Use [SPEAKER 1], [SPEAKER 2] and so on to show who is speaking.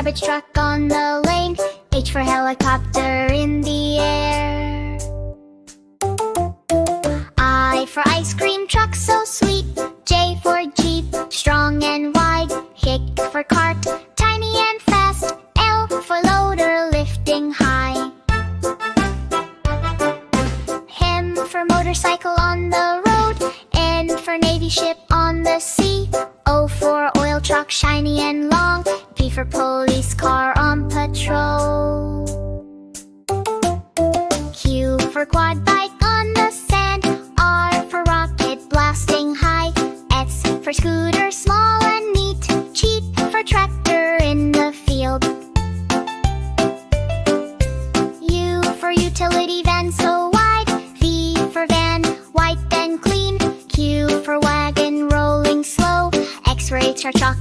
[SPEAKER 1] garbage truck on the lane. H for helicopter in the air. I for ice cream truck so sweet. J for jeep, strong and wide. K for cart, tiny and fast. L for loader, lifting high. M for motorcycle on the road. N for navy ship on the sea. O for oil truck, shiny and long. P for police car on patrol. Q for quad bike on the sand. R for rocket blasting high. S for scooter, small and neat. Jeep for tractor in the field. U for utility van so wide. V for van, white and clean. Q for wagon rolling slow. X for HR truck,